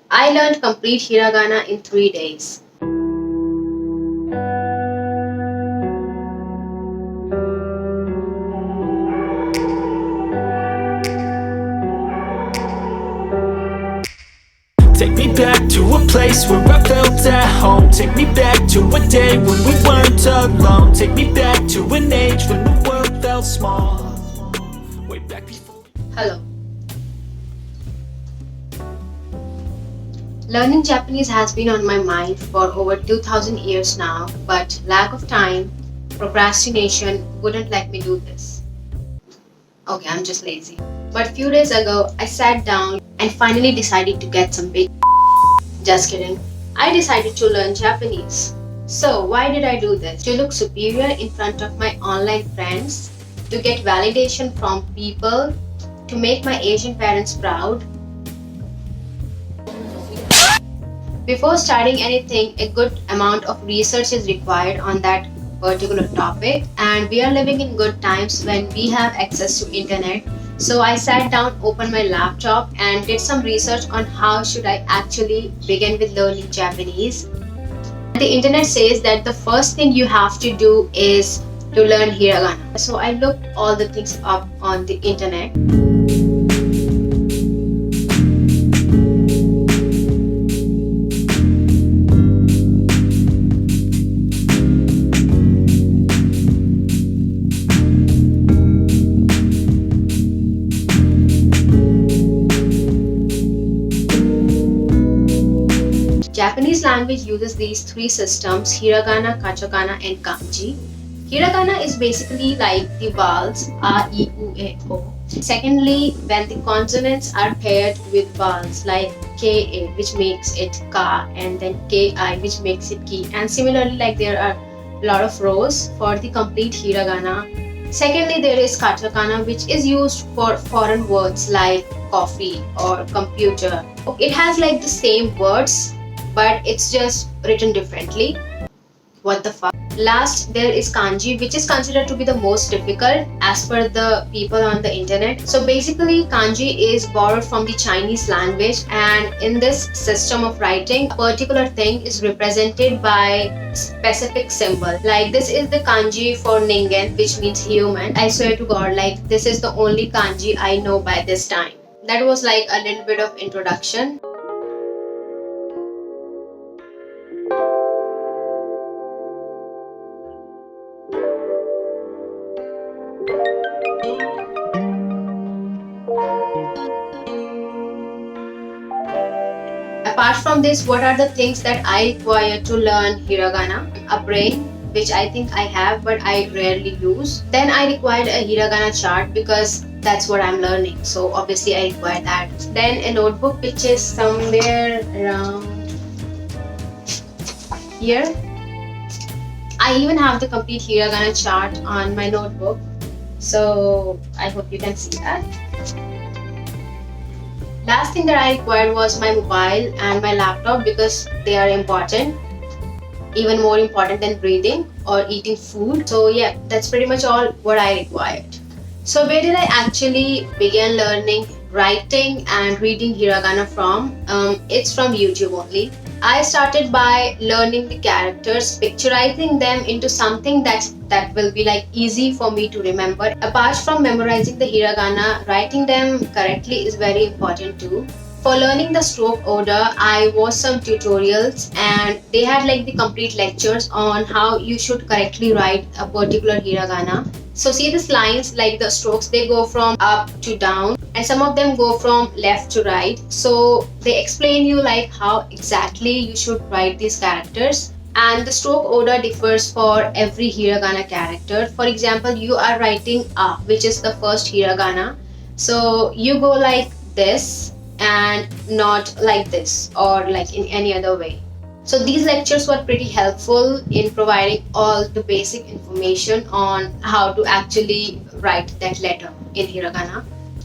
I learned complete Hiragana in 3 days. Take me back to a place where I felt at home. Take me back to a day when we weren't alone. Take me back to an age when the world felt small. Way back before. Hello. Learning Japanese has been on my mind for over 2000 years now, but lack of time, procrastination wouldn't let me do this. Okay, I'm just lazy. But few days ago, I sat down and finally decided to get some big. Just kidding. I decided to learn Japanese. So, why did I do this? To look superior in front of my online friends, to get validation from people, to make my Asian parents proud. Before starting anything, a good amount of research is required on that particular topic, and we are living in good times when we have access to internet. So I sat down, opened my laptop and did some research on how should I actually begin with learning Japanese. The internet says that the first thing you have to do is to learn Hiragana. So I looked all the things up on the internet. Japanese language uses these three systems: hiragana, katakana, and kanji. Hiragana is basically like the vowels a, I, U, E, O. Secondly, when the consonants are paired with vowels like ka, which makes it ka, and then ki, which makes it ki. And similarly, like there are a lot of rows for the complete hiragana. Secondly, there is katakana, which is used for foreign words like coffee or computer. It has like the same words, but it's just written differently. What the fuck? Last, there is kanji, which is considered to be the most difficult as per the people on the internet. So basically, kanji is borrowed from the Chinese language, and in this system of writing, a particular thing is represented by specific symbol. Like this is the kanji for ningen, which means human. I swear to God, like this is the only kanji I know by this time. That was like a little bit of introduction. Apart from this, what are the things that I require to learn hiragana? A brain, which I think I have but I rarely use. Then I required a hiragana chart because that's what I'm learning. So obviously I require that. Then a notebook which is somewhere around here. I even have the complete hiragana chart on my notebook. So I hope you can see that. Last thing that I required was my mobile and my laptop because they are important, even more important than breathing or eating food. So yeah, that's pretty much all what I required. So where did I actually begin learning writing and reading hiragana from? It's from YouTube only. I started by learning the characters, picturizing them into something that will be like easy for me to remember. Apart from memorizing the hiragana, writing them correctly is very important too. For learning the stroke order, I watched some tutorials and they had like the complete lectures on how you should correctly write a particular hiragana. So see these lines, like the strokes, they go from up to down and some of them go from left to right. So they explain you like how exactly you should write these characters. And the stroke order differs for every hiragana character. For example, you are writing a, which is the first hiragana. So you go like this and not like this or like in any other way. So these lectures were pretty helpful in providing all the basic information on how to actually write that letter in hiragana.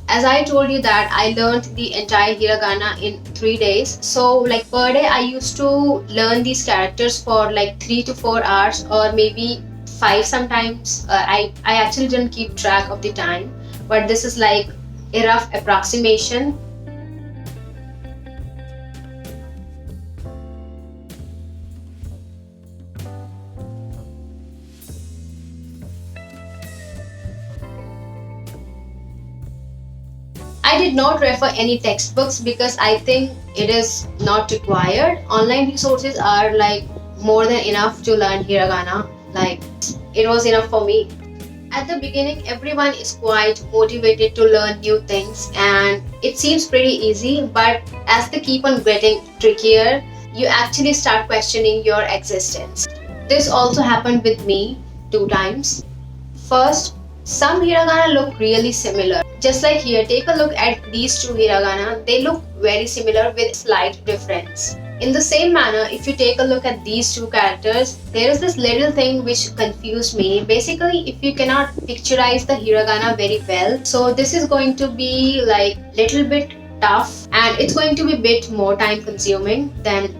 As I told you that I learned the entire hiragana in 3 days. So like per day I used to learn these characters for like 3 to 4 hours or maybe 5 sometimes. I actually didn't keep track of the time, but this is like a rough approximation. I did not refer any textbooks because I think it is not required. Online resources are like more than enough to learn hiragana. Like it was enough for me. At the beginning, everyone is quite motivated to learn new things and it seems pretty easy, but as they keep on getting trickier, you actually start questioning your existence. This also happened with me 2 times. First, some hiragana look really similar. Just like here, take a look at these two hiragana. They look very similar with slight difference. In the same manner, if you take a look at these two characters, there is this little thing which confused me. Basically, if you cannot picturize the hiragana very well, so this is going to be like little bit tough and it's going to be a bit more time consuming than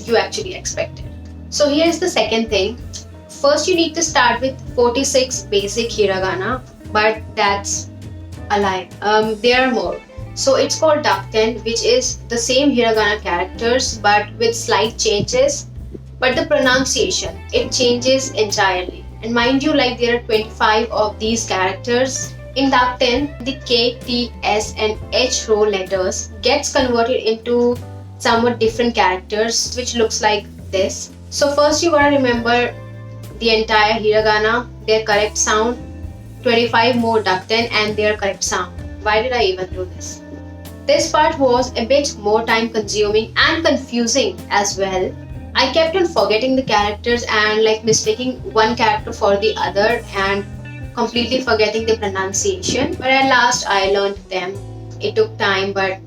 you actually expected. So here's the second thing. First, you need to start with 46 basic hiragana, but that's a lie. There are more. So it's called duck 10, which is the same hiragana characters but with slight changes. But the pronunciation, it changes entirely. And mind you, like there are 25 of these characters. In duck 10, the K, T, S and H row letters gets converted into somewhat different characters, which looks like this. So first you gotta remember the entire hiragana, their correct sound, 25 more duck 10 and their correct sound. Why did I even do this? This part was a bit more time consuming and confusing as well. I kept on forgetting the characters and like mistaking one character for the other and completely forgetting the pronunciation. But at last I learned them. It took time, but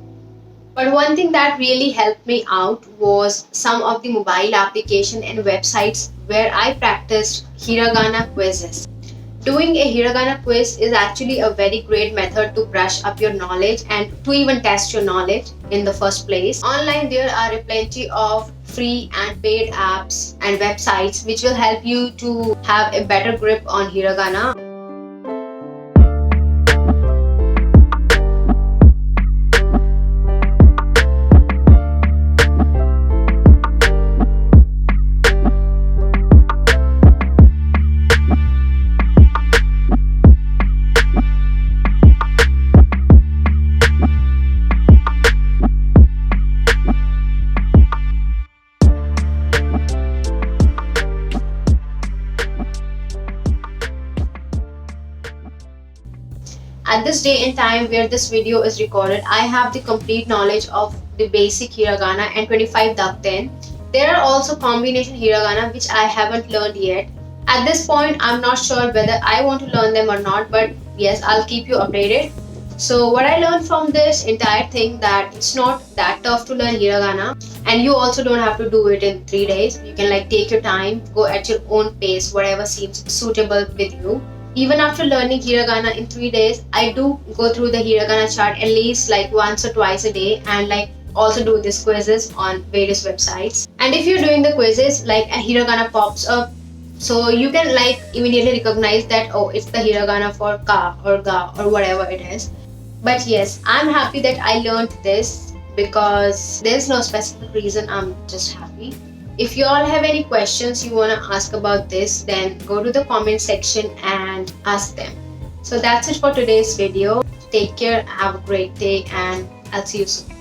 one thing that really helped me out was some of the mobile application and websites where I practiced hiragana quizzes. Doing a hiragana quiz is actually a very great method to brush up your knowledge and to even test your knowledge in the first place. Online, there are plenty of free and paid apps and websites which will help you to have a better grip on hiragana. At this day and time where this video is recorded, I have the complete knowledge of the basic hiragana and 25 duck 10. There are also combination hiragana which I haven't learned yet. At this point, I'm not sure whether I want to learn them or not, but yes, I'll keep you updated. So what I learned from this entire thing, that it's not that tough to learn hiragana and you also don't have to do it in 3 days. You can like take your time, go at your own pace, whatever seems suitable with you. Even after learning hiragana in 3 days, I do go through the hiragana chart at least like once or twice a day and like also do these quizzes on various websites. And if you're doing the quizzes, like a hiragana pops up, so you can like immediately recognize that, oh, it's the hiragana for ka or ga or whatever it is. But yes, I'm happy that I learned this because there's no specific reason. I'm just happy. If you all have any questions you want to ask about this, then go to the comment section and ask them. So that's it for today's video. Take care, have a great day, and I'll see you soon.